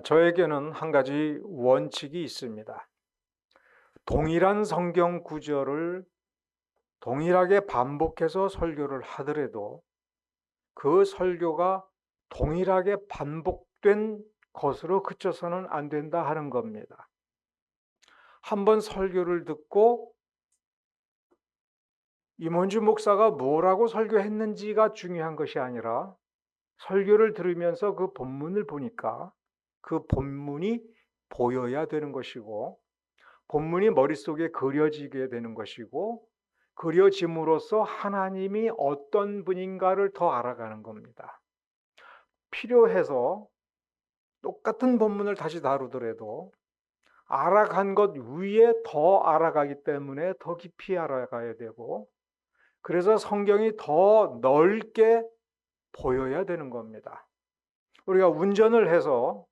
저에게는 한 가지 원칙이 있습니다. 동일한 성경 구절을 동일하게 반복해서 설교를 하더라도 그 설교가 동일하게 반복된 것으로 그쳐서는 안 된다 하는 겁니다. 한번 설교를 듣고 임원주 목사가 뭐라고 설교했는지가 중요한 것이 아니라 설교를 들으면서 그 본문을 보니까 그 본문이 보여야 되는 것이고 본문이 머릿속에 그려지게 되는 것이고 그려짐으로써 하나님이 어떤 분인가를 더 알아가는 겁니다. 필요해서 똑같은 본문을 다시 다루더라도 알아간 것 위에 더 알아가기 때문에 더 깊이 알아가야 되고 그래서 성경이 더 넓게 보여야 되는 겁니다. 우리가 운전을 해서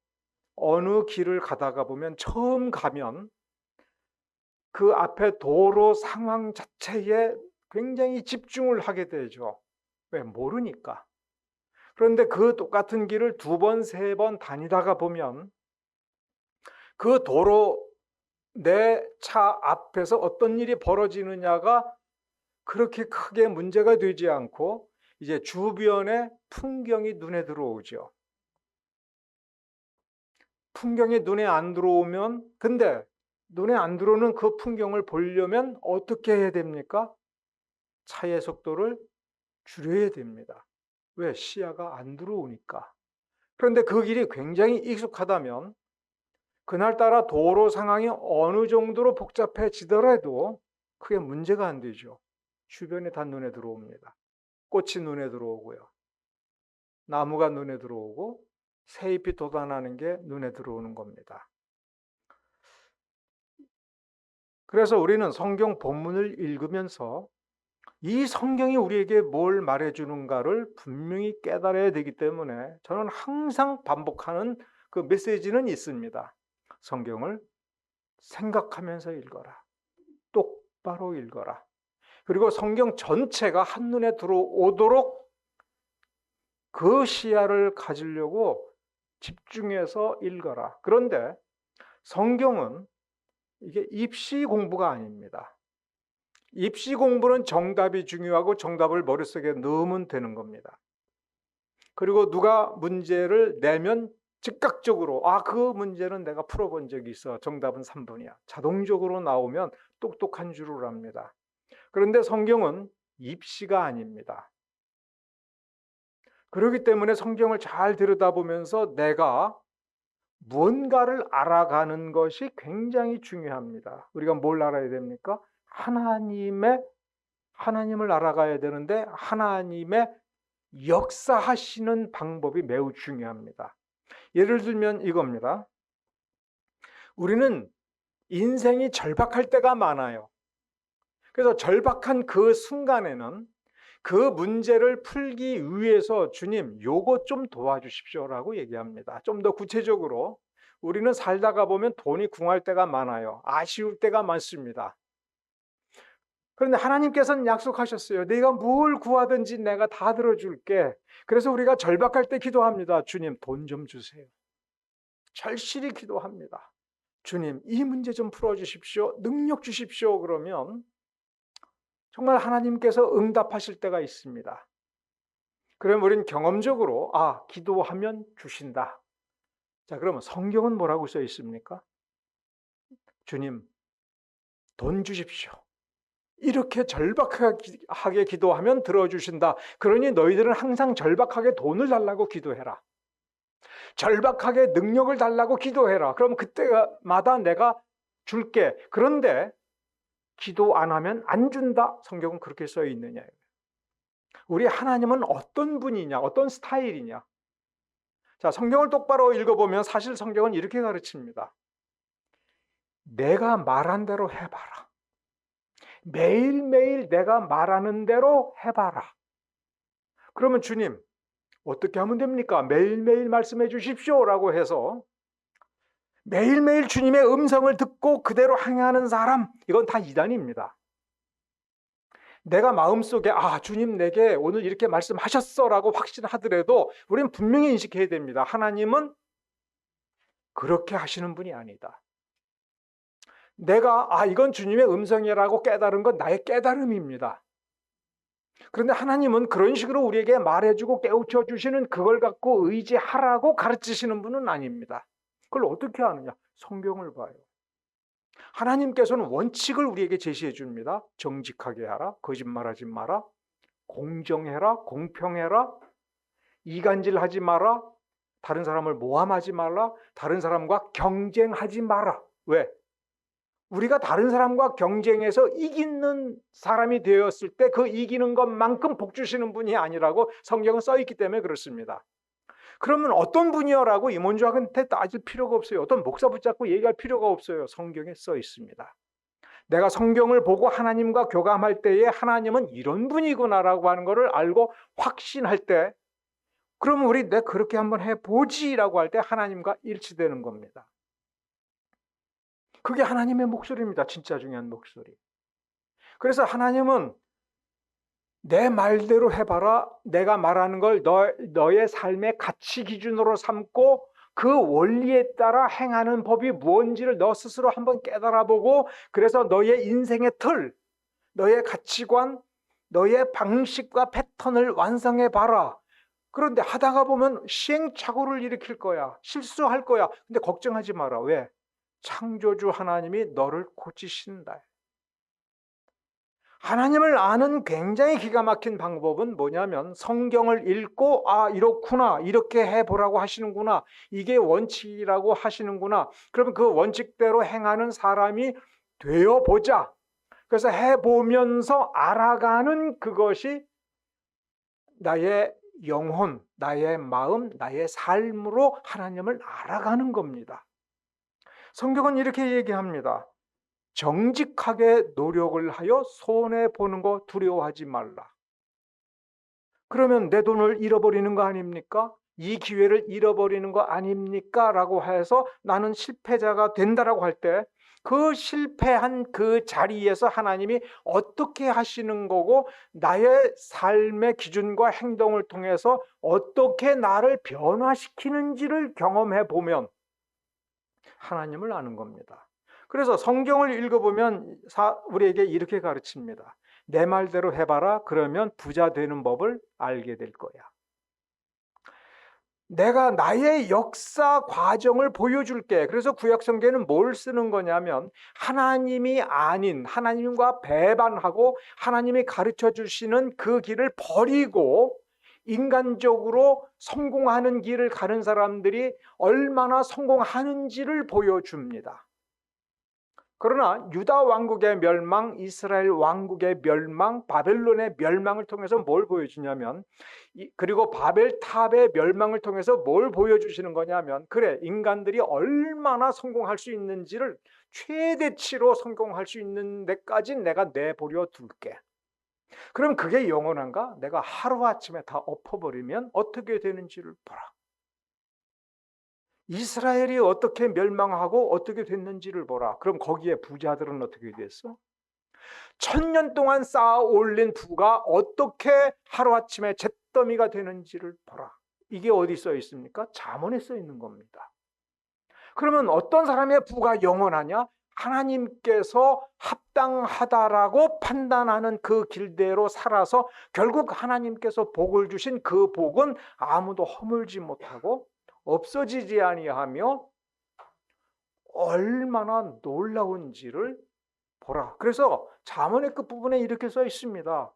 어느 길을 가다가 보면 처음 가면 그 앞에 도로 상황 자체에 굉장히 집중을 하게 되죠. 왜? 모르니까. 그런데 그 똑같은 길을 두 번, 세 번 다니다가 보면 그 도로 내 차 앞에서 어떤 일이 벌어지느냐가 그렇게 크게 문제가 되지 않고 이제 주변의 풍경이 눈에 들어오죠. 풍경이 눈에 안 들어오면 근데 눈에 안 들어오는 그 풍경을 보려면 어떻게 해야 됩니까? 차의 속도를 줄여야 됩니다. 왜? 시야가 안 들어오니까. 그런데 그 길이 굉장히 익숙하다면 그날따라 도로 상황이 어느 정도로 복잡해지더라도 크게 문제가 안 되죠. 주변이 다 눈에 들어옵니다. 꽃이 눈에 들어오고요. 나무가 눈에 들어오고 새잎이 돋아나는 게 눈에 들어오는 겁니다. 그래서 우리는 성경 본문을 읽으면서 이 성경이 우리에게 뭘 말해주는가를 분명히 깨달아야 되기 때문에 저는 항상 반복하는 그 메시지는 있습니다. 성경을 생각하면서 읽어라. 똑바로 읽어라. 그리고 성경 전체가 한눈에 들어오도록 그 시야를 가지려고 집중해서 읽어라. 그런데 성경은 이게 입시 공부가 아닙니다. 입시 공부는 정답이 중요하고 정답을 머릿속에 넣으면 되는 겁니다. 그리고 누가 문제를 내면 즉각적으로 그 문제는 내가 풀어본 적이 있어. 정답은 3번이야. 자동적으로 나오면 똑똑한 줄을 압니다. 그런데 성경은 입시가 아닙니다. 그렇기 때문에 성경을 잘 들여다보면서 내가 무언가를 알아가는 것이 굉장히 중요합니다. 우리가 뭘 알아야 됩니까? 하나님을 알아가야 되는데 하나님의 역사하시는 방법이 매우 중요합니다. 예를 들면 이겁니다. 우리는 인생이 절박할 때가 많아요. 그래서 절박한 그 순간에는 그 문제를 풀기 위해서 주님, 요거 좀 도와주십시오라고 얘기합니다. 좀 더 구체적으로 우리는 살다가 보면 돈이 궁할 때가 많아요. 아쉬울 때가 많습니다. 그런데 하나님께서는 약속하셨어요. 네가 뭘 구하든지 내가 다 들어줄게. 그래서 우리가 절박할 때 기도합니다. 주님, 돈 좀 주세요. 절실히 기도합니다. 주님, 이 문제 좀 풀어주십시오. 능력 주십시오. 그러면 정말 하나님께서 응답하실 때가 있습니다. 그럼 우리는 경험적으로 기도하면 주신다. 자, 그러면 성경은 뭐라고 써 있습니까? 주님, 돈 주십시오. 이렇게 절박하게 기도하면 들어주신다. 그러니 너희들은 항상 절박하게 돈을 달라고 기도해라. 절박하게 능력을 달라고 기도해라. 그럼 그때마다 내가 줄게. 그런데 기도 안 하면 안 준다. 성경은 그렇게 써 있느냐. 우리 하나님은 어떤 분이냐, 어떤 스타일이냐. 자, 성경을 똑바로 읽어보면 사실 성경은 이렇게 가르칩니다. 내가 말한 대로 해봐라. 매일매일 내가 말하는 대로 해봐라. 그러면 주님, 어떻게 하면 됩니까? 매일매일 말씀해 주십시오. 라고 해서 매일매일 주님의 음성을 듣고 그대로 행하는 사람, 이건 다 이단입니다. 내가 마음속에 주님 내게 오늘 이렇게 말씀하셨어 라고 확신하더라도 우리는 분명히 인식해야 됩니다. 하나님은 그렇게 하시는 분이 아니다. 내가 이건 주님의 음성이라고 깨달은 건 나의 깨달음입니다. 그런데 하나님은 그런 식으로 우리에게 말해주고 깨우쳐 주시는 그걸 갖고 의지하라고 가르치시는 분은 아닙니다. 그걸 어떻게 아느냐? 성경을 봐요. 하나님께서는 원칙을 우리에게 제시해 줍니다. 정직하게 하라, 거짓말하지 마라, 공정해라, 공평해라, 이간질하지 마라, 다른 사람을 모함하지 말라, 다른 사람과 경쟁하지 마라. 왜? 우리가 다른 사람과 경쟁해서 이기는 사람이 되었을 때 그 이기는 것만큼 복 주시는 분이 아니라고 성경은 써 있기 때문에 그렇습니다. 그러면 어떤 분이여라고 임원주학한테 따질 필요가 없어요. 어떤 목사 붙잡고 얘기할 필요가 없어요. 성경에 써 있습니다. 내가 성경을 보고 하나님과 교감할 때에 하나님은 이런 분이구나라고 하는 것을 알고 확신할 때, 그러면 우리 내가 그렇게 한번 해보지라고 할 때 하나님과 일치되는 겁니다. 그게 하나님의 목소리입니다. 진짜 중요한 목소리. 그래서 하나님은 내 말대로 해봐라. 내가 말하는 걸 너의 삶의 가치 기준으로 삼고 그 원리에 따라 행하는 법이 무엇인지를 너 스스로 한번 깨달아보고, 그래서 너의 인생의 틀, 너의 가치관, 너의 방식과 패턴을 완성해봐라. 그런데 하다가 보면 시행착오를 일으킬 거야. 실수할 거야. 근데 걱정하지 마라. 왜? 창조주 하나님이 너를 고치신다. 하나님을 아는 굉장히 기가 막힌 방법은 뭐냐면 성경을 읽고 이렇구나, 이렇게 해보라고 하시는구나, 이게 원칙이라고 하시는구나, 그러면 그 원칙대로 행하는 사람이 되어보자. 그래서 해보면서 알아가는 그것이 나의 영혼, 나의 마음, 나의 삶으로 하나님을 알아가는 겁니다. 성경은 이렇게 얘기합니다. 정직하게 노력을 하여 손해보는 거 두려워하지 말라. 그러면 내 돈을 잃어버리는 거 아닙니까? 이 기회를 잃어버리는 거 아닙니까? 라고 해서 나는 실패자가 된다라고 할 때 그 실패한 그 자리에서 하나님이 어떻게 하시는 거고 나의 삶의 기준과 행동을 통해서 어떻게 나를 변화시키는지를 경험해 보면 하나님을 아는 겁니다. 그래서 성경을 읽어보면 우리에게 이렇게 가르칩니다. 내 말대로 해봐라. 그러면 부자 되는 법을 알게 될 거야. 내가 나의 역사 과정을 보여줄게. 그래서 구약성경에는 뭘 쓰는 거냐면 하나님이 아닌, 하나님과 배반하고 하나님이 가르쳐 주시는 그 길을 버리고 인간적으로 성공하는 길을 가는 사람들이 얼마나 성공하는지를 보여줍니다. 그러나 유다 왕국의 멸망, 이스라엘 왕국의 멸망, 바벨론의 멸망을 통해서 뭘 보여주냐면, 그리고 바벨탑의 멸망을 통해서 뭘 보여주시는 거냐면, 그래, 인간들이 얼마나 성공할 수 있는지를 최대치로 성공할 수 있는 데까지 내가 내버려 둘게. 그럼 그게 영원한가? 내가 하루아침에 다 엎어버리면 어떻게 되는지를 보라. 이스라엘이 어떻게 멸망하고 어떻게 됐는지를 보라. 그럼 거기에 부자들은 어떻게 됐어? 1000년 동안 쌓아 올린 부가 어떻게 하루아침에 잿더미가 되는지를 보라. 이게 어디 써 있습니까? 잠언에 써 있는 겁니다. 그러면 어떤 사람의 부가 영원하냐? 하나님께서 합당하다라고 판단하는 그 길대로 살아서 결국 하나님께서 복을 주신 그 복은 아무도 허물지 못하고 없어지지 아니하며 얼마나 놀라운지를 보라. 그래서 잠언의 끝부분에 이렇게 써 있습니다.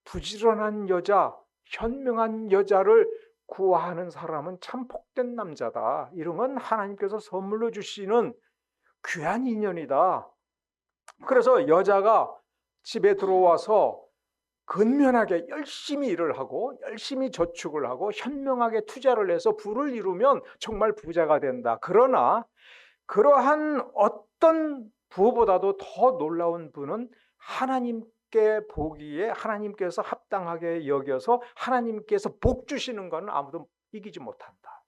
부지런한 여자, 현명한 여자를 구하는 사람은 참 복된 남자다. 이런 건 하나님께서 선물로 주시는 귀한 인연이다. 그래서 여자가 집에 들어와서 근면하게 열심히 일을 하고 열심히 저축을 하고 현명하게 투자를 해서 부를 이루면 정말 부자가 된다. 그러나 그러한 어떤 부보다도 더 놀라운 부는 하나님께 보기에 하나님께서 합당하게 여겨서 하나님께서 복 주시는 것은 아무도 이기지 못한다.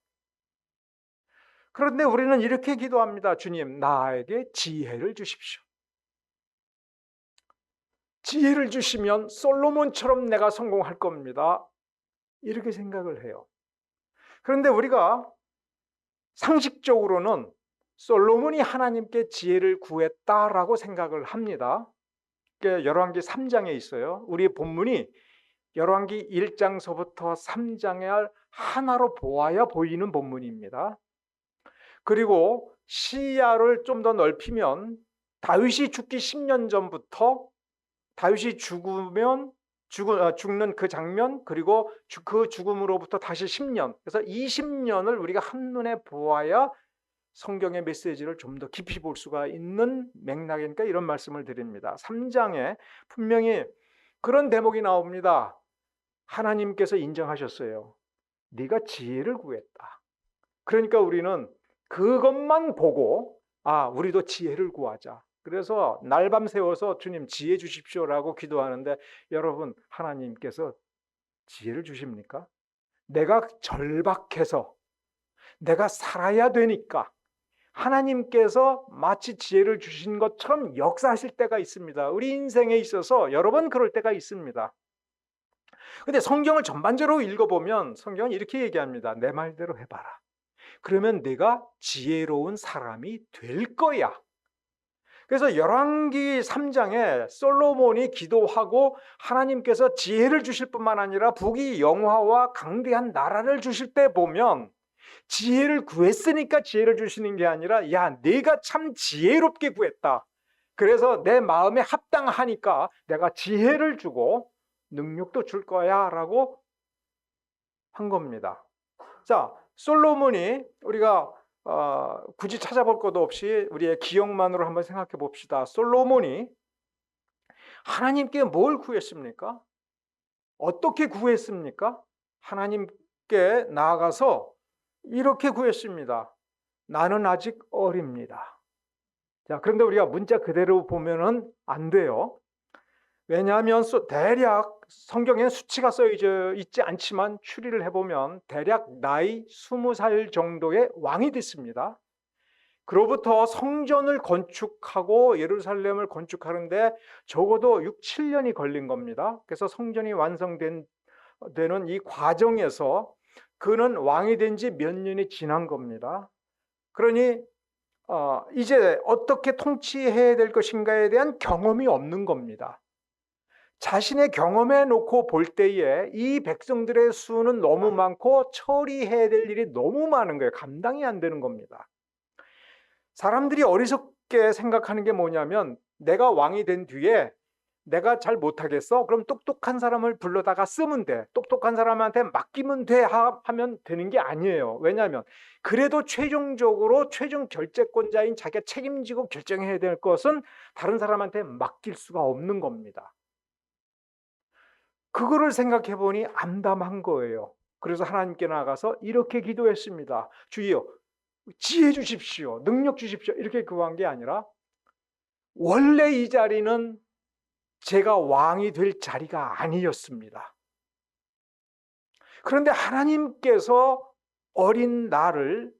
그런데 우리는 이렇게 기도합니다. 주님, 나에게 지혜를 주십시오. 지혜를 주시면 솔로몬처럼 내가 성공할 겁니다. 이렇게 생각을 해요. 그런데 우리가 상식적으로는 솔로몬이 하나님께 지혜를 구했다라고 생각을 합니다. 열왕기 3장에 있어요. 우리의 본문이 열왕기 1장서부터 3장을 하나로 보아야 보이는 본문입니다. 그리고 시야를 좀 더 넓히면 다윗이 죽기 10년 전부터 다윗이 죽는 그 장면, 그리고 그 죽음으로부터 다시 10년, 그래서 20년을 우리가 한눈에 보아야 성경의 메시지를 좀 더 깊이 볼 수가 있는 맥락이니까 이런 말씀을 드립니다. 3장에 분명히 그런 대목이 나옵니다. 하나님께서 인정하셨어요. 네가 지혜를 구했다. 그러니까 우리는 그것만 보고 우리도 지혜를 구하자. 그래서 날밤 새워서 주님 지혜 주십시오라고 기도하는데, 여러분, 하나님께서 지혜를 주십니까? 내가 절박해서 내가 살아야 되니까 하나님께서 마치 지혜를 주신 것처럼 역사하실 때가 있습니다. 우리 인생에 있어서 여러 번 그럴 때가 있습니다. 근데 성경을 전반적으로 읽어보면 성경은 이렇게 얘기합니다. 내 말대로 해봐라. 그러면 내가 지혜로운 사람이 될 거야. 그래서 열왕기 3장에 솔로몬이 기도하고 하나님께서 지혜를 주실 뿐만 아니라 북이 영화와 강대한 나라를 주실 때 보면, 지혜를 구했으니까 지혜를 주시는 게 아니라 내가 참 지혜롭게 구했다. 그래서 내 마음에 합당하니까 내가 지혜를 주고 능력도 줄 거야 라고 한 겁니다. 자, 솔로몬이 우리가 굳이 찾아볼 것도 없이 우리의 기억만으로 한번 생각해 봅시다. 솔로몬이 하나님께 뭘 구했습니까? 어떻게 구했습니까? 하나님께 나아가서 이렇게 구했습니다. 나는 아직 어립니다. 자, 그런데 우리가 문자 그대로 보면은 안 돼요. 왜냐하면 대략 성경에 수치가 써져 있지 않지만 추리를 해보면 대략 나이 20살 정도의 왕이 됐습니다. 그로부터 성전을 건축하고 예루살렘을 건축하는데 적어도 6, 7년이 걸린 겁니다. 그래서 성전이 완성되는 이 과정에서 그는 왕이 된 지 몇 년이 지난 겁니다. 그러니 이제 어떻게 통치해야 될 것인가에 대한 경험이 없는 겁니다. 자신의 경험에 놓고 볼 때에 이 백성들의 수는 너무 많고 처리해야 될 일이 너무 많은 거예요. 감당이 안 되는 겁니다. 사람들이 어리석게 생각하는 게 뭐냐면, 내가 왕이 된 뒤에 내가 잘 못하겠어? 그럼 똑똑한 사람을 불러다가 쓰면 돼. 똑똑한 사람한테 맡기면 돼 하면 되는 게 아니에요. 왜냐하면 그래도 최종적으로 최종 결재권자인 자기가 책임지고 결정해야 될 것은 다른 사람한테 맡길 수가 없는 겁니다. 그거를 생각해 보니 암담한 거예요. 그래서 하나님께 나가서 이렇게 기도했습니다. 주여, 지혜 주십시오. 능력 주십시오. 이렇게 구한 게 아니라, 원래 이 자리는 제가 왕이 될 자리가 아니었습니다. 그런데 하나님께서 어린 나를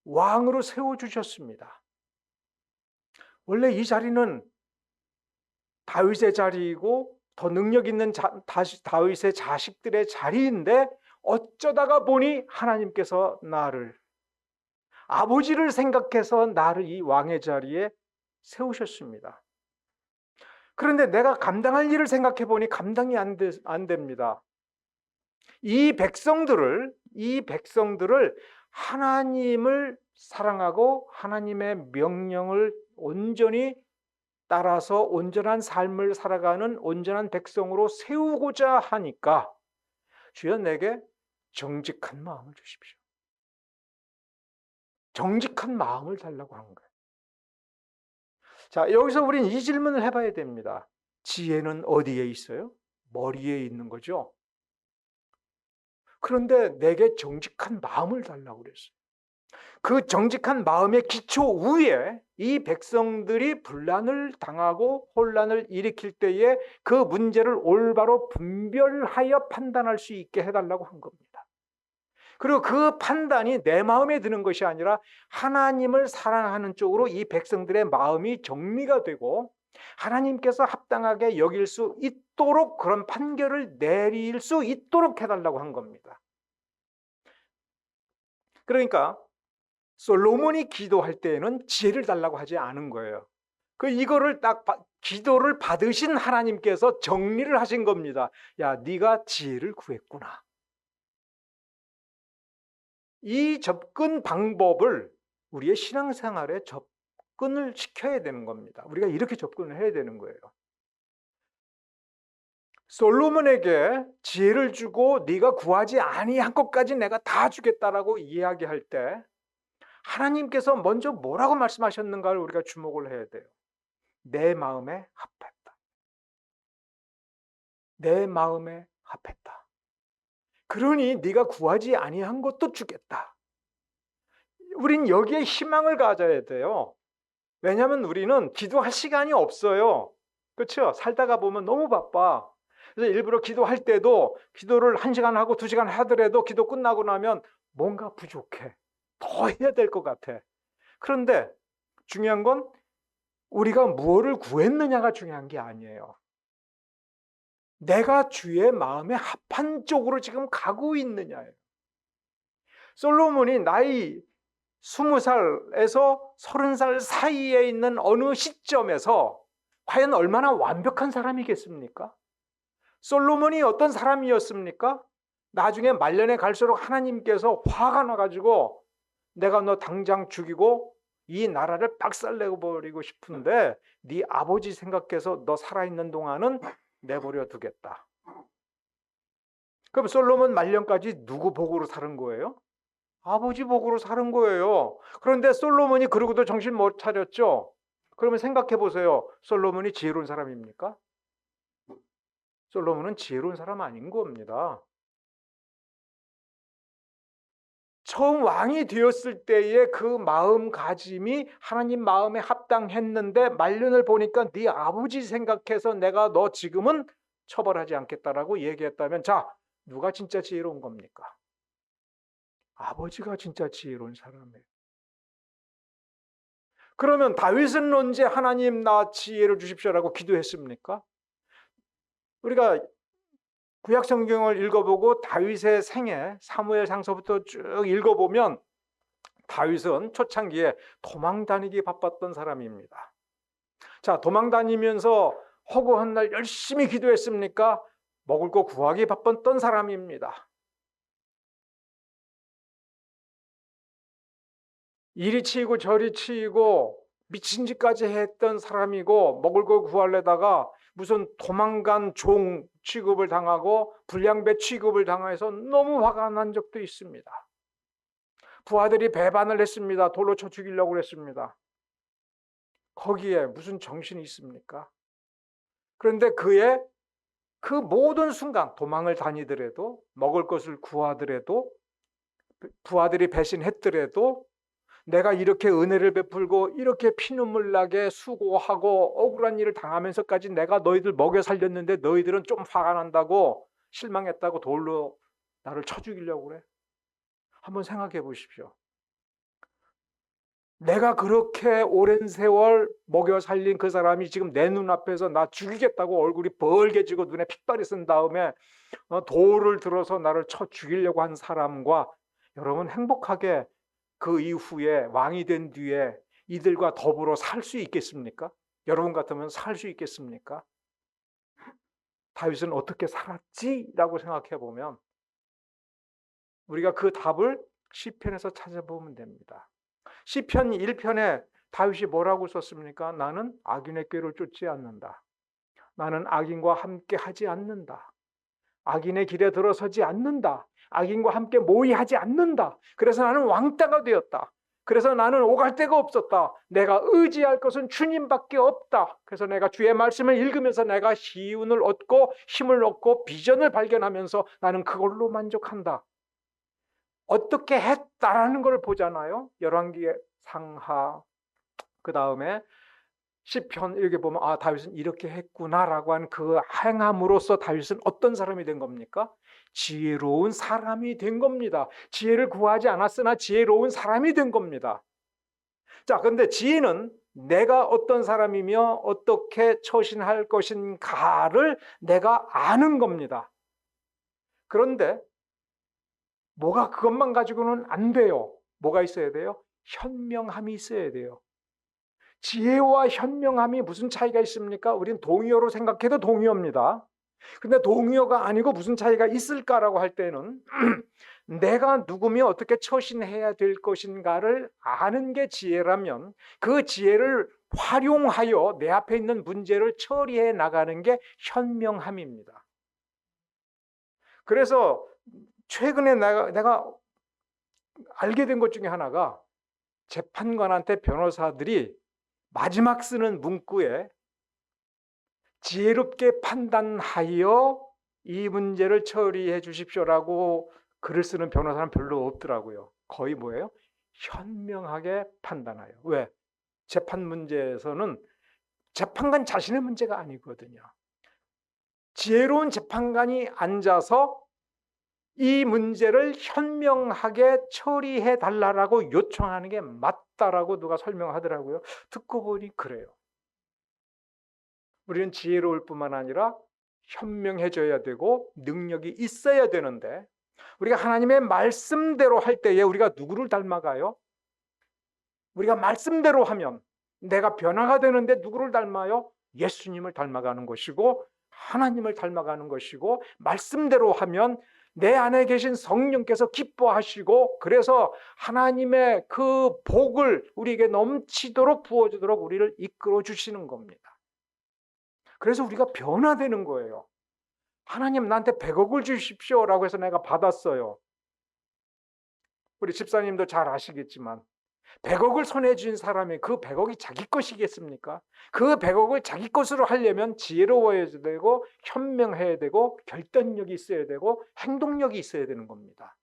왕으로 세워주셨습니다. 원래 이 자리는 다윗의 자리이고 더 능력 있는 다윗의 자식들의 자리인데, 어쩌다가 보니 하나님께서 나를, 아버지를 생각해서 나를 이 왕의 자리에 세우셨습니다. 그런데 내가 감당할 일을 생각해 보니 감당이 안 됩니다. 이 백성들을 하나님을 사랑하고 하나님의 명령을 온전히 따라서 온전한 삶을 살아가는 온전한 백성으로 세우고자 하니까, 주여 내게 정직한 마음을 주십시오. 정직한 마음을 달라고 하는 거예요. 자, 여기서 우리는 이 질문을 해봐야 됩니다. 지혜는 어디에 있어요? 머리에 있는 거죠. 그런데 내게 정직한 마음을 달라고 그랬어요. 그 정직한 마음의 기초 위에 이 백성들이 분란을 당하고 혼란을 일으킬 때에 그 문제를 올바로 분별하여 판단할 수 있게 해달라고 한 겁니다. 그리고 그 판단이 내 마음에 드는 것이 아니라 하나님을 사랑하는 쪽으로 이 백성들의 마음이 정리가 되고 하나님께서 합당하게 여길 수 있도록 그런 판결을 내릴 수 있도록 해달라고 한 겁니다. 그러니까 솔로몬이 기도할 때에는 지혜를 달라고 하지 않은 거예요. 이거를 기도를 받으신 하나님께서 정리를 하신 겁니다. 야, 네가 지혜를 구했구나. 이 접근 방법을 우리의 신앙생활에 접근을 시켜야 되는 겁니다. 우리가 이렇게 접근을 해야 되는 거예요. 솔로몬에게 지혜를 주고 네가 구하지 아니한 것까지 내가 다 주겠다라고 이야기할 때 하나님께서 먼저 뭐라고 말씀하셨는가를 우리가 주목을 해야 돼요. 내 마음에 합했다. 내 마음에 합했다. 그러니 네가 구하지 아니한 것도 주겠다. 우린 여기에 희망을 가져야 돼요. 왜냐하면 우리는 기도할 시간이 없어요. 그렇죠? 살다가 보면 너무 바빠. 그래서 일부러 기도할 때도 기도를 1시간 하고 2시간 하더라도 기도 끝나고 나면 뭔가 부족해. 더 해야 될 것 같아. 그런데 중요한 건 우리가 무엇을 구했느냐가 중요한 게 아니에요. 내가 주의 마음에 합한 쪽으로 지금 가고 있느냐예요. 솔로몬이 나이 20살에서 30살 사이에 있는 어느 시점에서 과연 얼마나 완벽한 사람이겠습니까? 솔로몬이 어떤 사람이었습니까? 나중에 말년에 갈수록 하나님께서 화가 나가지고 내가 너 당장 죽이고 이 나라를 박살내버리고 싶은데 네 아버지 생각해서 너 살아있는 동안은 내버려 두겠다. 그럼 솔로몬 말년까지 누구 복으로 사는 거예요? 아버지 복으로 사는 거예요. 그런데 솔로몬이 그러고도 정신 못 차렸죠? 그러면 생각해 보세요. 솔로몬이 지혜로운 사람입니까? 솔로몬은 지혜로운 사람 아닌 겁니다. 처음 왕이 되었을 때의 그 마음가짐이 하나님 마음에 합당했는데 말년을 보니까 네 아버지 생각해서 내가 너 지금은 처벌하지 않겠다라고 얘기했다면 자, 누가 진짜 지혜로운 겁니까? 아버지가 진짜 지혜로운 사람이에요. 그러면 다윗은 언제 하나님 나 지혜를 주십시오라고 기도했습니까? 우리가 구약 성경을 읽어보고 다윗의 생애 사무엘상서부터 쭉 읽어보면 다윗은 초창기에 도망 다니기 바빴던 사람입니다. 자, 도망 다니면서 허구한 날 열심히 기도했습니까? 먹을 거 구하기 바빴던 사람입니다. 이리 치이고 저리 치이고 미친 짓까지 했던 사람이고 먹을 거 구하려다가 무슨 도망간 종 취급을 당하고 불량배 취급을 당해서 너무 화가 난 적도 있습니다. 부하들이 배반을 했습니다. 돌로 쳐 죽이려고 했습니다. 거기에 무슨 정신이 있습니까? 그런데 그의 그 모든 순간 도망을 다니더라도 먹을 것을 구하더라도 부하들이 배신했더라도 내가 이렇게 은혜를 베풀고 이렇게 피눈물 나게 수고하고 억울한 일을 당하면서까지 내가 너희들 먹여 살렸는데 너희들은 좀 화가 난다고 실망했다고 돌로 나를 쳐 죽이려고 그래? 한번 생각해 보십시오. 내가 그렇게 오랜 세월 먹여 살린 그 사람이 지금 내 눈앞에서 나 죽이겠다고 얼굴이 벌게지고 눈에 핏발이 쓴 다음에 돌을 들어서 나를 쳐 죽이려고 한 사람과 여러분 행복하게 그 이후에 왕이 된 뒤에 이들과 더불어 살 수 있겠습니까? 여러분 같으면 살 수 있겠습니까? 다윗은 어떻게 살았지? 라고 생각해 보면 우리가 그 답을 시편에서 찾아보면 됩니다. 시편 1편에 다윗이 뭐라고 썼습니까? 나는 악인의 꾀를 쫓지 않는다. 나는 악인과 함께 하지 않는다. 악인의 길에 들어서지 않는다. 악인과 함께 모의하지 않는다. 그래서 나는 왕따가 되었다. 그래서 나는 오갈 데가 없었다. 내가 의지할 것은 주님밖에 없다. 그래서 내가 주의 말씀을 읽으면서 내가 시운을 얻고 힘을 얻고 비전을 발견하면서 나는 그걸로 만족한다. 어떻게 했다라는 걸 보잖아요. 열왕기 상하 그 다음에 시편 이렇게 보면 아 다윗은 이렇게 했구나라고 하는 그 행함으로써 다윗은 어떤 사람이 된 겁니까? 지혜로운 사람이 된 겁니다. 지혜를 구하지 않았으나 지혜로운 사람이 된 겁니다. 자, 그런데 지혜는 내가 어떤 사람이며 어떻게 처신할 것인가를 내가 아는 겁니다. 그런데 뭐가 그것만 가지고는 안 돼요. 뭐가 있어야 돼요? 현명함이 있어야 돼요. 지혜와 현명함이 무슨 차이가 있습니까? 우리는 동의어로 생각해도 동의어입니다. 근데 동의어가 아니고 무슨 차이가 있을까라고 할 때는 내가 누구며 어떻게 처신해야 될 것인가를 아는 게 지혜라면 그 지혜를 활용하여 내 앞에 있는 문제를 처리해 나가는 게 현명함입니다. 그래서 최근에 내가 알게 된 것 중에 하나가 재판관한테 변호사들이 마지막 쓰는 문구에 지혜롭게 판단하여 이 문제를 처리해 주십시오라고 글을 쓰는 변호사는 별로 없더라고요. 거의 뭐예요? 현명하게 판단하여. 왜? 재판 문제에서는 재판관 자신의 문제가 아니거든요. 지혜로운 재판관이 앉아서 이 문제를 현명하게 처리해 달라고 요청하는 게 맞다라고 누가 설명하더라고요. 듣고 보니 그래요. 우리는 지혜로울 뿐만 아니라 현명해져야 되고 능력이 있어야 되는데 우리가 하나님의 말씀대로 할 때에 우리가 누구를 닮아가요? 우리가 말씀대로 하면 내가 변화가 되는데 누구를 닮아요? 예수님을 닮아가는 것이고 하나님을 닮아가는 것이고 말씀대로 하면 내 안에 계신 성령께서 기뻐하시고 그래서 하나님의 그 복을 우리에게 넘치도록 부어주도록 우리를 이끌어 주시는 겁니다. 그래서 우리가 변화되는 거예요. 하나님 나한테 100억을 주십시오라고 해서 내가 받았어요. 우리 집사님도 잘 아시겠지만 100억을 손에 쥔 사람이 그 100억이 자기 것이겠습니까? 그 100억을 자기 것으로 하려면 지혜로워야 되고 현명해야 되고 결단력이 있어야 되고 행동력이 있어야 되는 겁니다.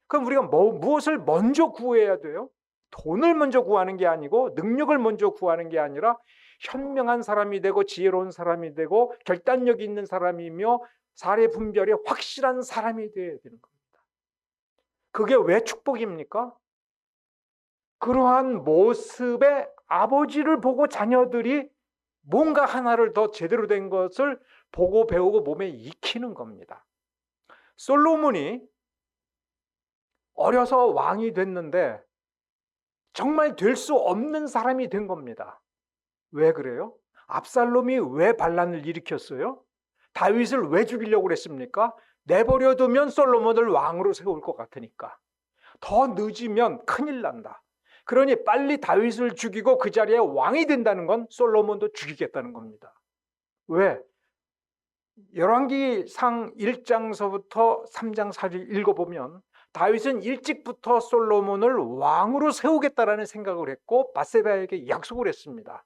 그럼 우리가 무엇을 먼저 구해야 돼요? 돈을 먼저 구하는 게 아니고 능력을 먼저 구하는 게 아니라 현명한 사람이 되고 지혜로운 사람이 되고 결단력이 있는 사람이며 사례 분별이 확실한 사람이 되어야 되는 겁니다. 그게 왜 축복입니까? 그러한 모습의 아버지를 보고 자녀들이 뭔가 하나를 더 제대로 된 것을 보고 배우고 몸에 익히는 겁니다. 솔로몬이 어려서 왕이 됐는데 정말 될 수 없는 사람이 된 겁니다. 왜 그래요? 압살롬이 왜 반란을 일으켰어요? 다윗을 왜 죽이려고 그랬습니까? 내버려두면 솔로몬을 왕으로 세울 것 같으니까. 더 늦으면 큰일 난다. 그러니 빨리 다윗을 죽이고 그 자리에 왕이 된다는 건 솔로몬도 죽이겠다는 겁니다. 왜? 열왕기상 1장서부터 3장 4절 읽어보면 다윗은 일찍부터 솔로몬을 왕으로 세우겠다라는 생각을 했고 밧세바에게 약속을 했습니다.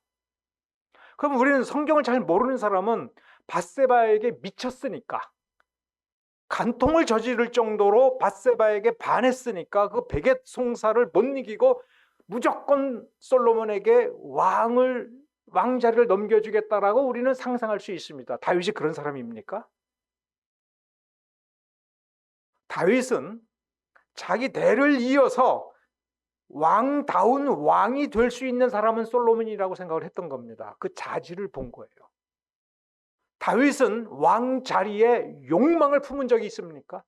그럼 우리는 성경을 잘 모르는 사람은 밧세바에게 미쳤으니까 간통을 저지를 정도로 밧세바에게 반했으니까 그 베겟 송사를 못 이기고 무조건 솔로몬에게 왕자리를 넘겨주겠다라고 우리는 상상할 수 있습니다. 다윗이 그런 사람입니까? 다윗은 자기 대를 이어서 왕다운 왕이 될 수 있는 사람은 솔로몬이라고 생각을 했던 겁니다. 그 자질을 본 거예요. 다윗은 왕 자리에 욕망을 품은 적이 있습니까?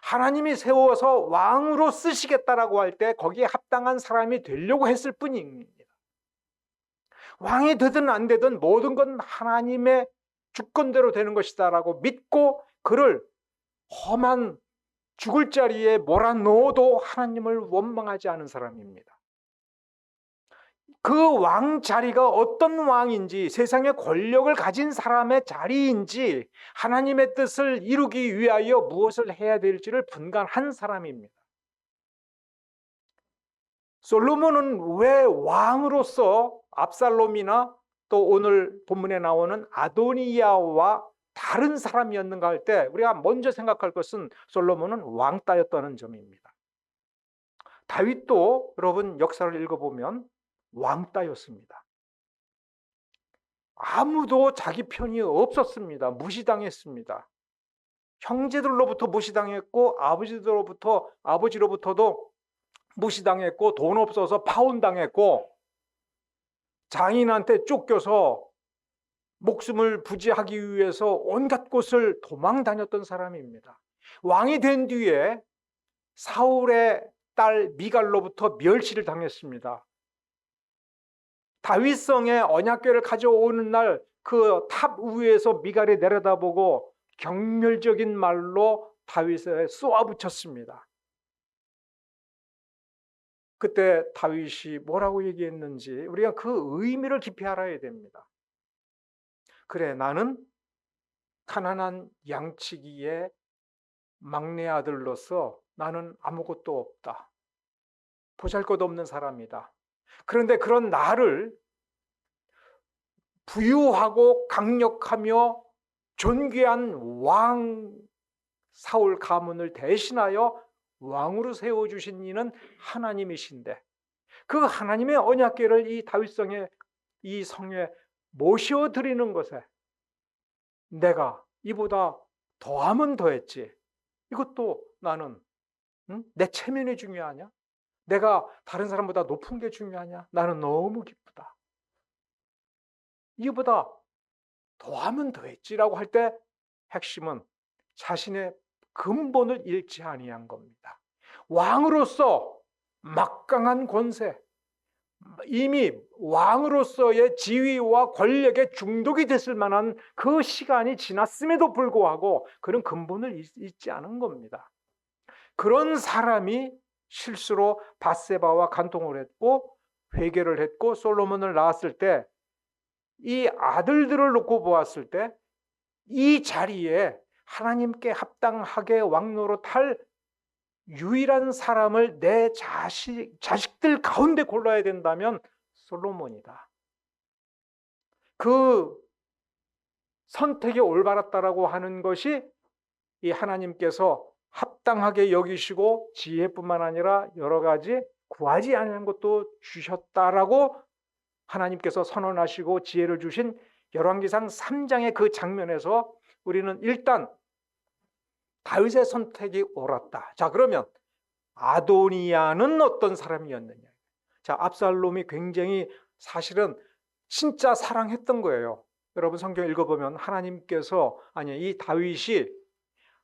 하나님이 세워서 왕으로 쓰시겠다라고 할 때 거기에 합당한 사람이 되려고 했을 뿐입니다. 왕이 되든 안 되든 모든 건 하나님의 주권대로 되는 것이다라고 믿고 그를 험한 죽을 자리에 몰아넣어도 하나님을 원망하지 않은 사람입니다. 그 왕 자리가 어떤 왕인지 세상의 권력을 가진 사람의 자리인지 하나님의 뜻을 이루기 위하여 무엇을 해야 될지를 분간한 사람입니다. 솔로몬은 왜 왕으로서 압살롬이나 또 오늘 본문에 나오는 아도니야와 다른 사람이었는가 할 때 우리가 먼저 생각할 것은 솔로몬은 왕따였다는 점입니다. 다윗도 여러분 역사를 읽어보면 왕따였습니다. 아무도 자기 편이 없었습니다. 무시당했습니다. 형제들로부터 무시당했고 아버지로부터도 무시당했고 돈 없어서 파혼당했고 장인한테 쫓겨서 목숨을 부지하기 위해서 온갖 곳을 도망다녔던 사람입니다. 왕이 된 뒤에 사울의 딸 미갈로부터 멸시를 당했습니다. 다윗성에 언약궤를 가져오는 날 그 탑 위에서 미갈이 내려다보고 경멸적인 말로 다윗에 쏘아붙였습니다. 그때 다윗이 뭐라고 얘기했는지 우리가 그 의미를 깊이 알아야 됩니다. 그래, 나는 가난한 양치기의 막내 아들로서 나는 아무것도 없다. 보잘것없는 사람이다. 그런데 그런 나를 부유하고 강력하며 존귀한 왕 사울 가문을 대신하여 왕으로 세워주신 이는 하나님이신데 그 하나님의 언약궤를 이 다윗성의 이 성에 모셔드리는 것에 내가 이보다 더하면 더했지. 이것도 나는 내 체면이 중요하냐? 내가 다른 사람보다 높은 게 중요하냐? 나는 너무 기쁘다. 이보다 더하면 더했지라고 할 때 핵심은 자신의 근본을 잃지 아니한 겁니다. 왕으로서 막강한 권세, 이미 왕으로서의 지위와 권력에 중독이 됐을 만한 그 시간이 지났음에도 불구하고 그런 근본을 잊지 않은 겁니다. 그런 사람이 실수로 밧세바와 간통을 했고 회개를 했고 솔로몬을 낳았을 때 이 아들들을 놓고 보았을 때 이 자리에 하나님께 합당하게 왕노릇할 유일한 사람을 내 자식들 가운데 골라야 된다면 솔로몬이다. 그 선택이 올바랐다라고 하는 것이 이 하나님께서 합당하게 여기시고 지혜뿐만 아니라 여러 가지 구하지 않은 것도 주셨다라고 하나님께서 선언하시고 지혜를 주신 열왕기상 3장의 그 장면에서 우리는 일단 다윗의 선택이 옳았다. 자, 그러면 아도니아는 어떤 사람이었느냐? 자, 압살롬이 굉장히 사실은 진짜 사랑했던 거예요. 여러분 성경 읽어보면 하나님께서 이 다윗이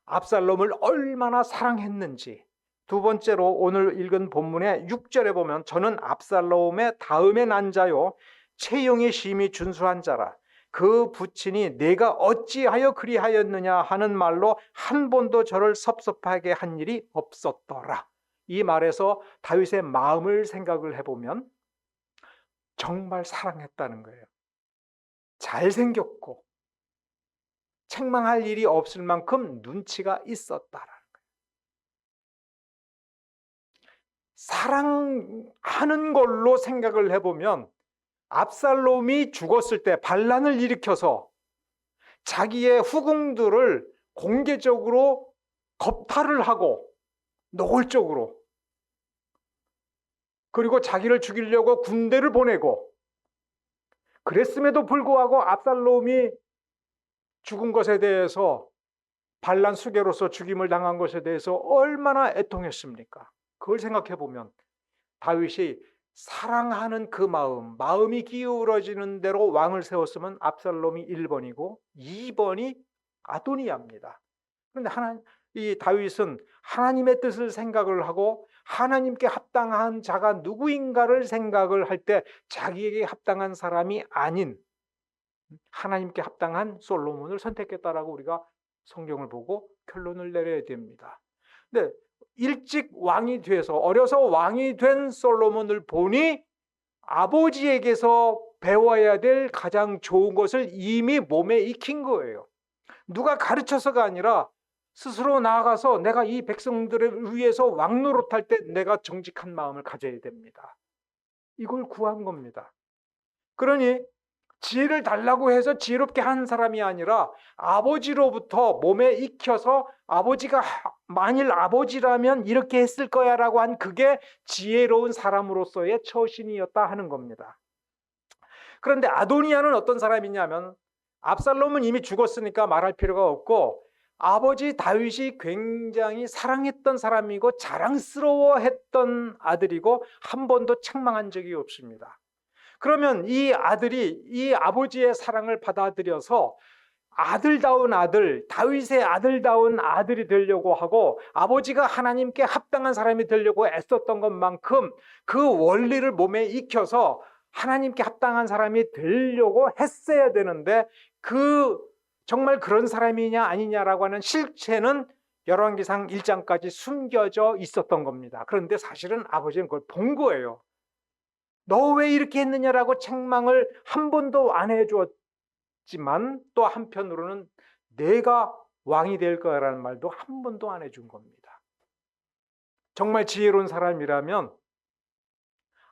압살롬을 얼마나 사랑했는지. 두 번째로 오늘 읽은 본문의 6절에 보면 저는 압살롬의 다음에 난 자요 채용이 심히 준수한 자라 그 부친이 내가 어찌하여 그리하였느냐 하는 말로 한 번도 저를 섭섭하게 한 일이 없었더라. 이 말에서 다윗의 마음을 생각을 해보면 정말 사랑했다는 거예요. 잘생겼고 책망할 일이 없을 만큼 눈치가 있었다라는 거예요. 사랑하는 걸로 생각을 해보면 압살롬이 죽었을 때 반란을 일으켜서 자기의 후궁들을 공개적으로 겁탈을 하고 노골적으로 그리고 자기를 죽이려고 군대를 보내고 그랬음에도 불구하고 압살롬이 죽은 것에 대해서 반란 수괴로서 죽임을 당한 것에 대해서 얼마나 애통했습니까? 그걸 생각해 보면 다윗이 사랑하는 그 마음이 기울어지는 대로 왕을 세웠으면 압살롬이 1번이고 2번이 아도니아입니다. 그런데 이 다윗은 하나님의 뜻을 생각을 하고 하나님께 합당한 자가 누구인가를 생각을 할 때 자기에게 합당한 사람이 아닌 하나님께 합당한 솔로몬을 선택했다라고 우리가 성경을 보고 결론을 내려야 됩니다. 근데 일찍 왕이 돼서 어려서 왕이 된 솔로몬을 보니 아버지에게서 배워야 될 가장 좋은 것을 이미 몸에 익힌 거예요. 누가 가르쳐서가 아니라 스스로 나아가서 내가 이 백성들을 위해서 왕노릇할 때 내가 정직한 마음을 가져야 됩니다. 이걸 구한 겁니다. 그러니 지혜를 달라고 해서 지혜롭게 한 사람이 아니라 아버지로부터 몸에 익혀서 아버지가 만일 아버지라면 이렇게 했을 거야 라고 한 그게 지혜로운 사람으로서의 처신이었다 하는 겁니다. 그런데 아도니아는 어떤 사람이냐면 압살롬은 이미 죽었으니까 말할 필요가 없고 아버지 다윗이 굉장히 사랑했던 사람이고 자랑스러워했던 아들이고 한 번도 책망한 적이 없습니다. 그러면 이 아들이 이 아버지의 사랑을 받아들여서 아들다운 아들, 다윗의 아들다운 아들이 되려고 하고 아버지가 하나님께 합당한 사람이 되려고 애썼던 것만큼 그 원리를 몸에 익혀서 하나님께 합당한 사람이 되려고 했어야 되는데 정말 그런 사람이냐 아니냐라고 하는 실체는 열왕기상 1장까지 숨겨져 있었던 겁니다. 그런데 사실은 아버지는 그걸 본 거예요. 너 왜 이렇게 했느냐라고 책망을 한 번도 안 해주었지만 또 한편으로는 내가 왕이 될 거라는 말도 한 번도 안 해준 겁니다. 정말 지혜로운 사람이라면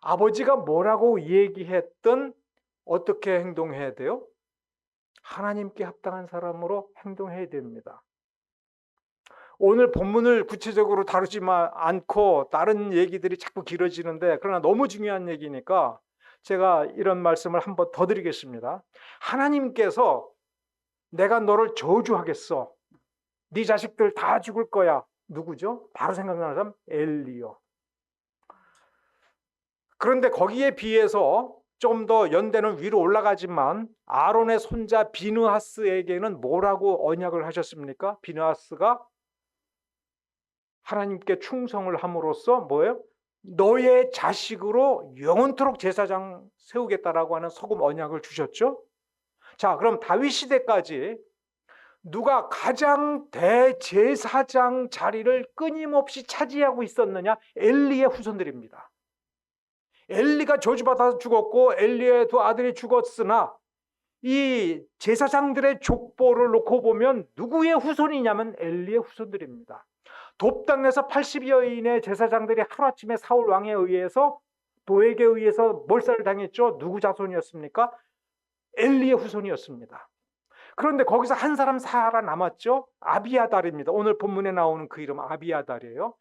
아버지가 뭐라고 얘기했든 어떻게 행동해야 돼요? 하나님께 합당한 사람으로 행동해야 됩니다. 오늘 본문을 구체적으로 다루지 않고 다른 얘기들이 자꾸 길어지는데 그러나 너무 중요한 얘기니까 제가 이런 말씀을 한번 더 드리겠습니다. 하나님께서 내가 너를 저주하겠어. 네 자식들 다 죽을 거야. 누구죠? 바로 생각나는 사람 엘리요. 그런데 거기에 비해서 좀 더 연대는 위로 올라가지만 아론의 손자 비느하스에게는 뭐라고 언약을 하셨습니까? 비느하스가 하나님께 충성을 함으로써 뭐예요? 너의 자식으로 영원토록 제사장 세우겠다라고 하는 소금 언약을 주셨죠. 자, 그럼 다윗 시대까지 누가 가장 대제사장 자리를 끊임없이 차지하고 있었느냐? 엘리의 후손들입니다. 엘리가 저주받아서 죽었고 엘리의 두 아들이 죽었으나 이 제사장들의 족보를 놓고 보면 누구의 후손이냐면 엘리의 후손들입니다. 돕당에서 80여인의 제사장들이 하루아침에 사울 왕에 의해서 도에게 의해서 몰살을 당했죠. 누구 자손이었습니까? 엘리의 후손이었습니다. 그런데 거기서 한 사람 살아남았죠. 아비아달입니다. 오늘 본문에 나오는 그 이름 아비아달이에요.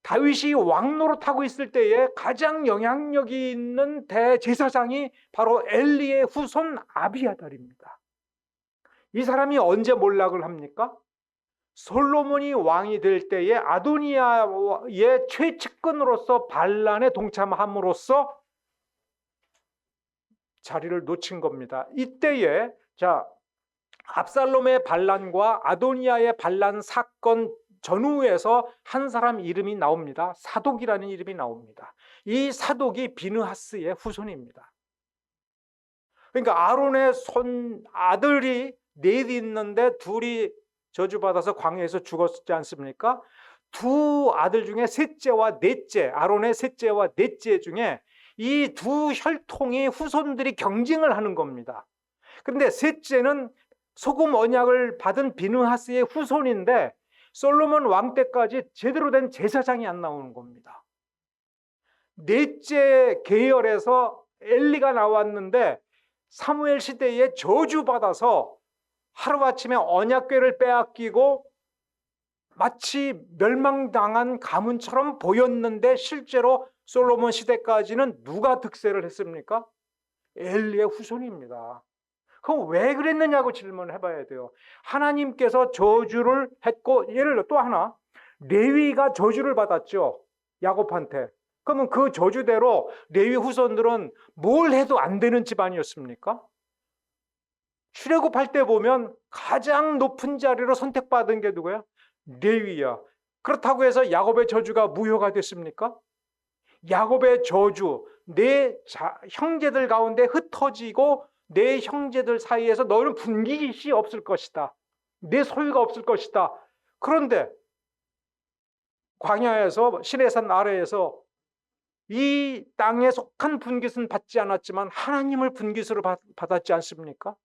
다윗이 왕노릇하고 있을 때에 가장 영향력이 있는 대제사장이 바로 엘리의 후손 아비아달입니다. 이 사람이 언제 몰락을 합니까? 솔로몬이 왕이 될 때에 아도니아의 최측근으로서 반란에 동참함으로써 자리를 놓친 겁니다. 이때에 압살롬의 반란과 아도니아의 반란 사건 전후에서 한 사람 이름이 나옵니다. 사독이라는 이름이 나옵니다. 이 사독이 비느하스의 후손입니다. 그러니까 아론의 아들이 넷이 있는데 둘이 저주받아서 광야에서 죽었지 않습니까? 두 아들 중에 셋째와 넷째, 아론의 셋째와 넷째 중에 이 두 혈통의 후손들이 경쟁을 하는 겁니다. 그런데 셋째는 소금 언약을 받은 비느하스의 후손인데 솔로몬 왕 때까지 제대로 된 제사장이 안 나오는 겁니다. 넷째 계열에서 엘리가 나왔는데 사무엘 시대에 저주받아서 하루아침에 언약궤를 빼앗기고 마치 멸망당한 가문처럼 보였는데 실제로 솔로몬 시대까지는 누가 득세를 했습니까? 엘리의 후손입니다. 그럼 왜 그랬느냐고 질문을 해봐야 돼요. 하나님께서 저주를 했고, 예를 들어 또 하나, 레위가 저주를 받았죠. 야곱한테. 그러면 그 저주대로 레위 후손들은 뭘 해도 안 되는 집안이었습니까? 출애굽할 때 보면 가장 높은 자리로 선택받은 게 누구야? 레위야. 그렇다고 해서 야곱의 저주가 무효가 됐습니까? 야곱의 저주, 내 형제들 가운데 흩어지고 내 형제들 사이에서 너는 분깃이 없을 것이다. 내 소유가 없을 것이다. 그런데 광야에서 시내산 아래에서 이 땅에 속한 분깃은 받지 않았지만 하나님을 분깃으로 받았지 않습니까?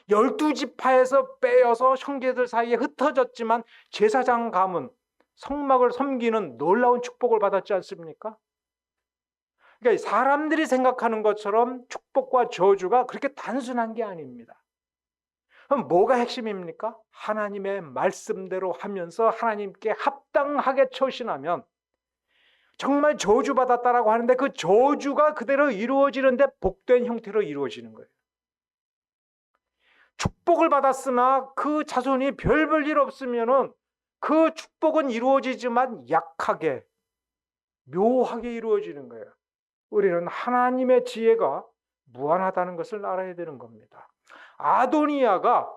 12지파에서 빼어서 형제들 사이에 흩어졌지만 제사장 가문, 성막을 섬기는 놀라운 축복을 받았지 않습니까? 그러니까 사람들이 생각하는 것처럼 축복과 저주가 그렇게 단순한 게 아닙니다. 그럼 뭐가 핵심입니까? 하나님의 말씀대로 하면서 하나님께 합당하게 처신하면 정말 저주받았다라고 하는데 그 저주가 그대로 이루어지는데 복된 형태로 이루어지는 거예요. 축복을 받았으나 그 자손이 별 일 없으면은 그 축복은 이루어지지만 약하게, 묘하게 이루어지는 거예요. 우리는 하나님의 지혜가 무한하다는 것을 알아야 되는 겁니다. 아도니아가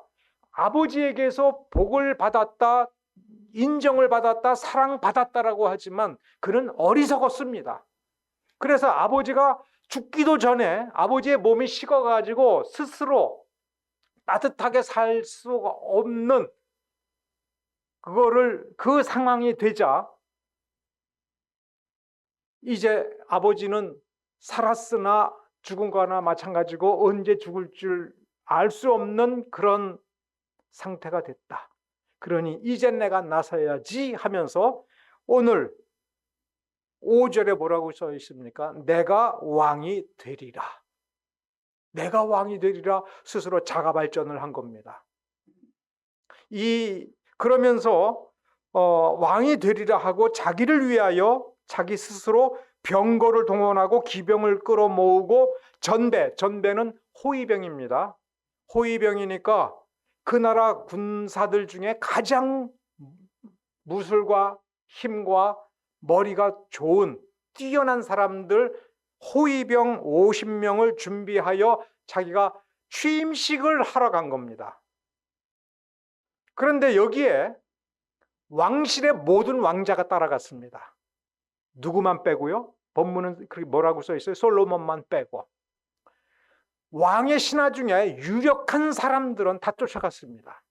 아버지에게서 복을 받았다, 인정을 받았다, 사랑받았다라고 하지만 그는 어리석었습니다. 그래서 아버지가 죽기도 전에 아버지의 몸이 식어가지고 스스로 따뜻하게 살 수가 없는 그 상황이 되자 이제 아버지는 살았으나 죽은 거나 마찬가지고 언제 죽을 줄 알 수 없는 그런 상태가 됐다. 그러니 이제 내가 나서야지 하면서 오늘 5절에 뭐라고 써 있습니까? 내가 왕이 되리라. 내가 왕이 되리라 스스로 자가 발전을 한 겁니다. 그러면서 왕이 되리라 하고 자기를 위하여 자기 스스로 병거를 동원하고 기병을 끌어모으고 전배는 호위병입니다. 호위병이니까 그 나라 군사들 중에 가장 무술과 힘과 머리가 좋은 뛰어난 사람들 호위병 50명을 준비하여 자기가 취임식을 하러 간 겁니다. 그런데 여기에 왕실의 모든 왕자가 따라갔습니다. 누구만 빼고요? 본문은 그게 뭐라고 써 있어요? 솔로몬만 빼고. 왕의 신하 중에 유력한 사람들은 다 쫓아갔습니다.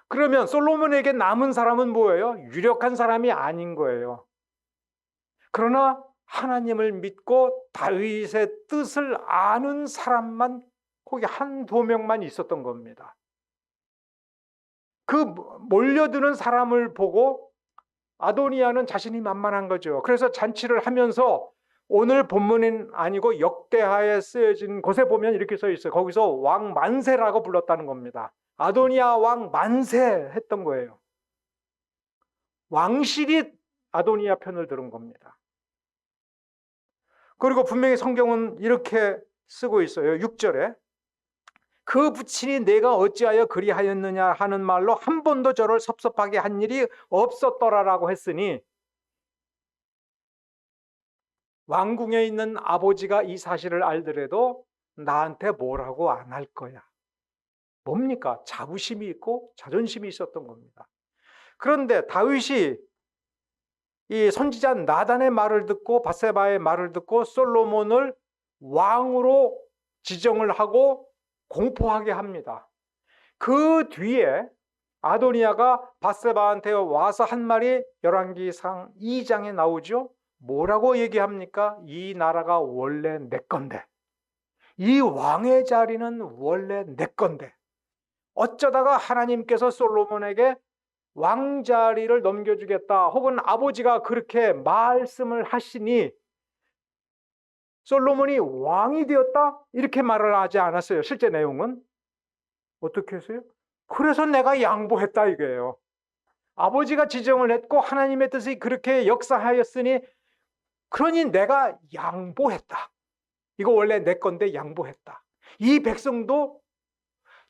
그러면 솔로몬에게 남은 사람은 뭐예요? 유력한 사람이 아닌 거예요. 그러나 하나님을 믿고 다윗의 뜻을 아는 사람만 거기 한두 명만 있었던 겁니다. 그 몰려드는 사람을 보고 아도니아는 자신이 만만한 거죠. 그래서 잔치를 하면서 오늘 본문은 아니고 역대하에 쓰여진 곳에 보면 이렇게 써 있어요. 거기서 왕 만세라고 불렀다는 겁니다. 아도니아 왕 만세 했던 거예요. 왕실이 아도니아 편을 들은 겁니다. 그리고 분명히 성경은 이렇게 쓰고 있어요. 6절에 그 부친이 내가 어찌하여 그리하였느냐 하는 말로 한 번도 저를 섭섭하게 한 일이 없었더라라고 했으니 왕궁에 있는 아버지가 이 사실을 알더라도 나한테 뭐라고 안 할 거야. 뭡니까? 자부심이 있고 자존심이 있었던 겁니다. 그런데 다윗이 이 선지자 나단의 말을 듣고 밧세바의 말을 듣고 솔로몬을 왕으로 지정을 하고 공포하게 합니다. 그 뒤에 아도니아가 밧세바한테 와서 한 말이 열왕기상 2장에 나오죠. 뭐라고 얘기합니까? 이 나라가 원래 내 건데, 이 왕의 자리는 원래 내 건데 어쩌다가 하나님께서 솔로몬에게 왕자리를 넘겨주겠다 혹은 아버지가 그렇게 말씀을 하시니 솔로몬이 왕이 되었다 이렇게 말을 하지 않았어요. 실제 내용은 어떻게 했어요? 그래서 내가 양보했다 이거예요. 아버지가 지정을 했고 하나님의 뜻이 그렇게 역사하였으니 그러니 내가 양보했다. 이거 원래 내 건데 양보했다. 이 백성도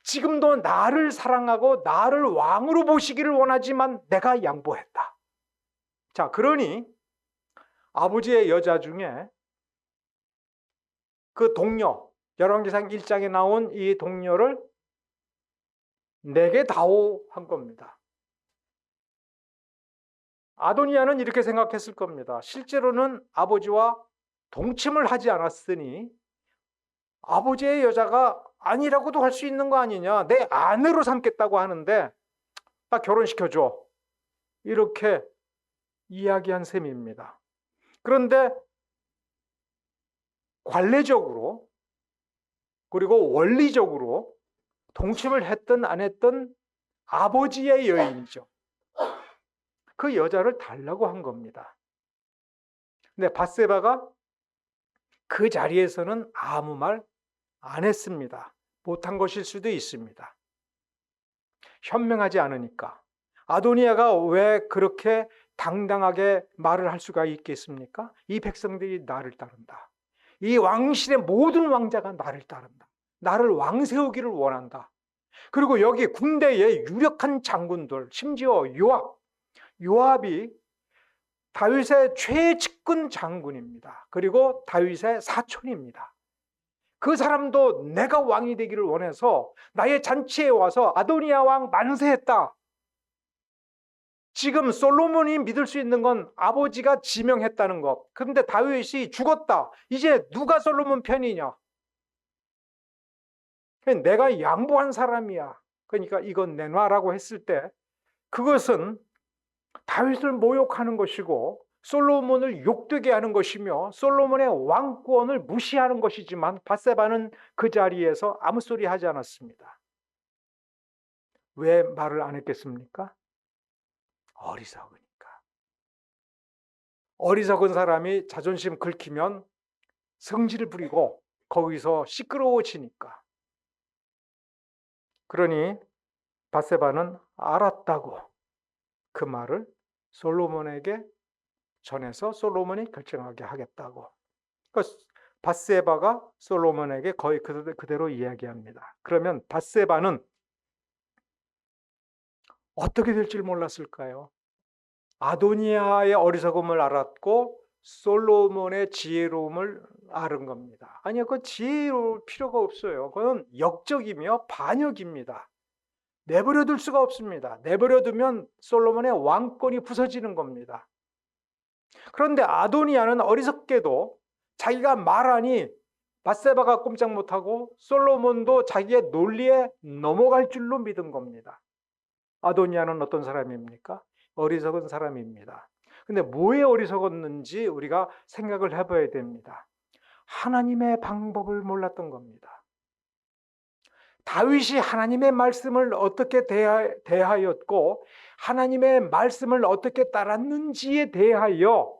지금도 나를 사랑하고 나를 왕으로 보시기를 원하지만 내가 양보했다. 자, 그러니 아버지의 여자 중에 그 동료, 열왕기상 1장에 나온 이 동료를 내게 다오 한 겁니다. 아도니아는 이렇게 생각했을 겁니다. 실제로는 아버지와 동침을 하지 않았으니 아버지의 여자가 아니라고도 할 수 있는 거 아니냐. 내 아내로 삼겠다고 하는데 나 결혼시켜줘. 이렇게 이야기한 셈입니다. 그런데 관례적으로 그리고 원리적으로 동침을 했든 안 했든 아버지의 여인이죠. 그 여자를 달라고 한 겁니다. 근데 밧세바가 그 자리에서는 아무 말 안 했습니다. 못한 것일 수도 있습니다. 현명하지 않으니까. 아도니아가 왜 그렇게 당당하게 말을 할 수가 있겠습니까? 이 백성들이 나를 따른다. 이 왕실의 모든 왕자가 나를 따른다. 나를 왕 세우기를 원한다. 그리고 여기 군대의 유력한 장군들, 심지어 요압이 다윗의 최측근 장군입니다. 그리고 다윗의 사촌입니다. 그 사람도 내가 왕이 되기를 원해서 나의 잔치에 와서 아도니아 왕 만세했다. 지금 솔로몬이 믿을 수 있는 건 아버지가 지명했다는 것. 그런데 다윗이 죽었다. 이제 누가 솔로몬 편이냐? 내가 양보한 사람이야. 그러니까 이건 내놔라고 했을 때 그것은 다윗을 모욕하는 것이고 솔로몬을 욕되게 하는 것이며 솔로몬의 왕권을 무시하는 것이지만 밧세바는 그 자리에서 아무 소리 하지 않았습니다. 왜 말을 안 했겠습니까? 어리석으니까. 어리석은 사람이 자존심 긁히면 성질을 부리고 거기서 시끄러워지니까. 그러니 밧세바는 알았다고 그 말을 솔로몬에게 전해서 솔로몬이 결정하게 하겠다고. 그러니까 밧세바가 솔로몬에게 거의 그대로 이야기합니다. 그러면 밧세바는 어떻게 될 줄 몰랐을까요? 아도니아의 어리석음을 알았고 솔로몬의 지혜로움을 아는 겁니다. 아니요, 그 지혜로울 필요가 없어요. 그건 역적이며 반역입니다. 내버려 둘 수가 없습니다. 내버려 두면 솔로몬의 왕권이 부서지는 겁니다. 그런데 아도니아는 어리석게도 자기가 말하니 밧세바가 꼼짝 못하고 솔로몬도 자기의 논리에 넘어갈 줄로 믿은 겁니다. 아도니아는 어떤 사람입니까? 어리석은 사람입니다. 근데 뭐에 어리석었는지 우리가 생각을 해봐야 됩니다. 하나님의 방법을 몰랐던 겁니다. 다윗이 하나님의 말씀을 어떻게 대하였고 하나님의 말씀을 어떻게 따랐는지에 대하여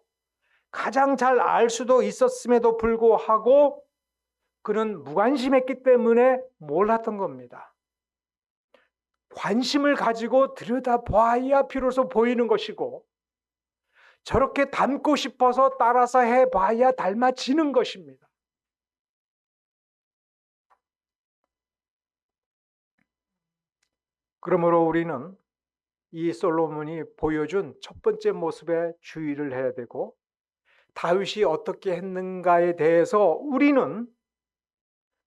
가장 잘 알 수도 있었음에도 불구하고 그는 무관심했기 때문에 몰랐던 겁니다. 관심을 가지고 들여다봐야 비로소 보이는 것이고 저렇게 닮고 싶어서 따라서 해봐야 닮아지는 것입니다. 그러므로 우리는 이 솔로몬이 보여준 첫 번째 모습에 주의를 해야 되고 다윗이 어떻게 했는가에 대해서 우리는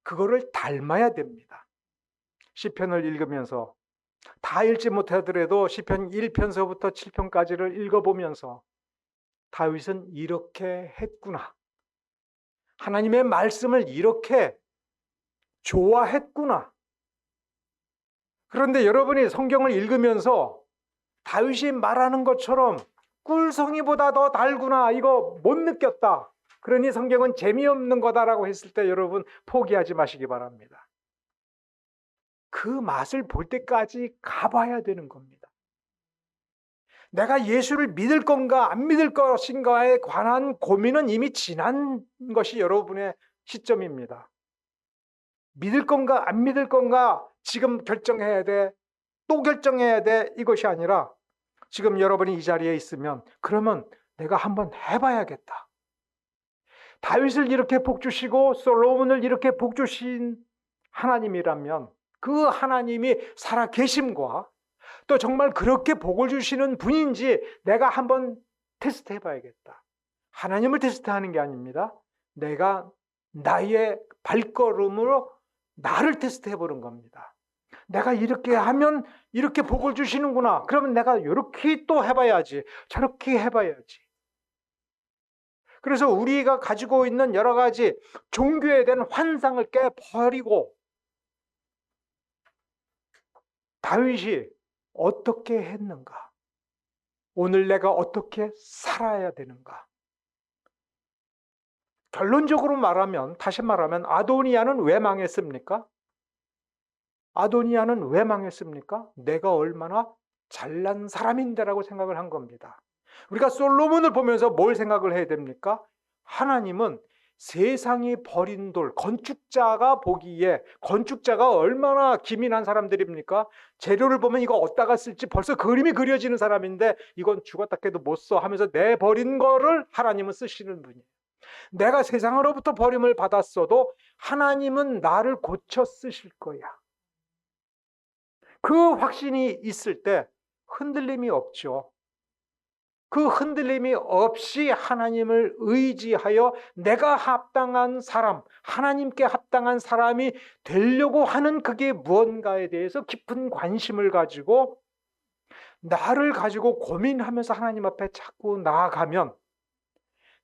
그거를 닮아야 됩니다. 시편을 읽으면서 다 읽지 못하더라도 시편 1편서부터 7편까지를 읽어보면서 다윗은 이렇게 했구나. 하나님의 말씀을 이렇게 좋아했구나. 그런데 여러분이 성경을 읽으면서 다윗이 말하는 것처럼 꿀송이보다 더 달구나, 이거 못 느꼈다. 그러니 성경은 재미없는 거다라고 했을 때 여러분 포기하지 마시기 바랍니다. 그 맛을 볼 때까지 가봐야 되는 겁니다. 내가 예수를 믿을 건가 안 믿을 것인가에 관한 고민은 이미 지난 것이 여러분의 시점입니다. 믿을 건가 안 믿을 건가 지금 결정해야 돼, 또 결정해야 돼, 이것이 아니라 지금 여러분이 이 자리에 있으면 그러면 내가 한번 해봐야겠다. 다윗을 이렇게 복주시고 솔로몬을 이렇게 복주신 하나님이라면 그 하나님이 살아계심과 또 정말 그렇게 복을 주시는 분인지 내가 한번 테스트 해봐야겠다. 하나님을 테스트하는 게 아닙니다. 내가 나의 발걸음으로 나를 테스트해보는 겁니다. 내가 이렇게 하면 이렇게 복을 주시는구나. 그러면 내가 이렇게 또 해봐야지. 저렇게 해봐야지. 그래서 우리가 가지고 있는 여러 가지 종교에 대한 환상을 깨버리고 다윗이 어떻게 했는가? 오늘 내가 어떻게 살아야 되는가? 결론적으로 말하면, 다시 말하면 아도니아는 왜 망했습니까? 아도니아는 왜 망했습니까? 내가 얼마나 잘난 사람인데라고 생각을 한 겁니다. 우리가 솔로몬을 보면서 뭘 생각을 해야 됩니까? 하나님은 세상이 버린 돌, 건축자가 보기에 건축자가 얼마나 기민한 사람들입니까? 재료를 보면 이거 어디다가 쓸지 벌써 그림이 그려지는 사람인데 이건 죽었다 해도 못 써 하면서 내버린 거를 하나님은 쓰시는 분이에요. 내가 세상으로부터 버림을 받았어도 하나님은 나를 고쳐 쓰실 거야. 그 확신이 있을 때 흔들림이 없죠. 그 흔들림이 없이 하나님을 의지하여 내가 합당한 사람, 하나님께 합당한 사람이 되려고 하는 그게 무언가에 대해서 깊은 관심을 가지고 나를 가지고 고민하면서 하나님 앞에 자꾸 나아가면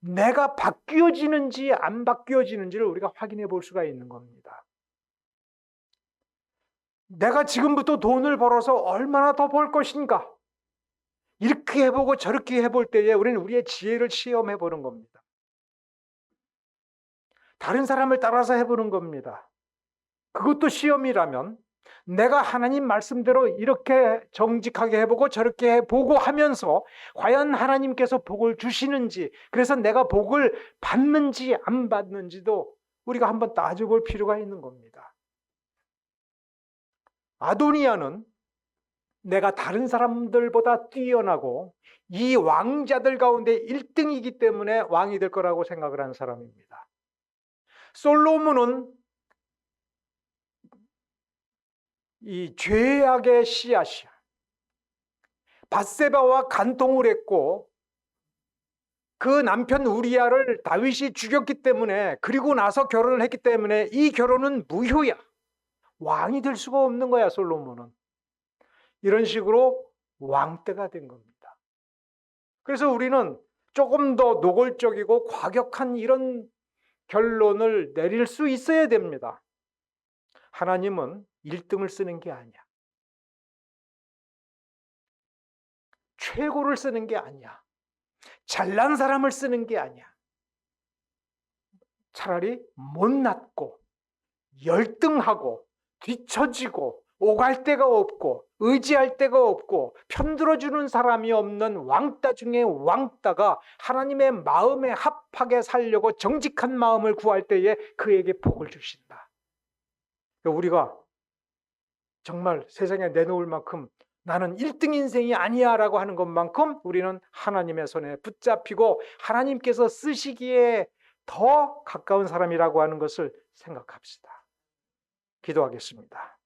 내가 바뀌어지는지 안 바뀌어지는지를 우리가 확인해 볼 수가 있는 겁니다. 내가 지금부터 돈을 벌어서 얼마나 더 벌 것인가? 이렇게 해보고 저렇게 해볼 때에 우리는 우리의 지혜를 시험해 보는 겁니다. 다른 사람을 따라서 해보는 겁니다. 그것도 시험이라면 내가 하나님 말씀대로 이렇게 정직하게 해보고 저렇게 해보고 하면서 과연 하나님께서 복을 주시는지, 그래서 내가 복을 받는지 안 받는지도 우리가 한번 따져볼 필요가 있는 겁니다. 아도니아는 내가 다른 사람들보다 뛰어나고 이 왕자들 가운데 1등이기 때문에 왕이 될 거라고 생각을 한 사람입니다. 솔로몬은 이 죄악의 씨앗이야. 밧세바와 간통을 했고 그 남편 우리야를 다윗이 죽였기 때문에, 그리고 나서 결혼을 했기 때문에 이 결혼은 무효야. 왕이 될 수가 없는 거야, 솔로몬은. 이런 식으로 왕때가 된 겁니다. 그래서 우리는 조금 더 노골적이고 과격한 이런 결론을 내릴 수 있어야 됩니다. 하나님은 1등을 쓰는 게 아니야. 최고를 쓰는 게 아니야. 잘난 사람을 쓰는 게 아니야. 차라리 못났고 열등하고 뒤처지고 오갈 데가 없고 의지할 데가 없고 편들어주는 사람이 없는 왕따 중에 왕따가 하나님의 마음에 합하게 살려고 정직한 마음을 구할 때에 그에게 복을 주신다. 우리가 정말 세상에 내놓을 만큼 나는 1등 인생이 아니야 라고 하는 것만큼 우리는 하나님의 손에 붙잡히고 하나님께서 쓰시기에 더 가까운 사람이라고 하는 것을 생각합시다. 기도하겠습니다.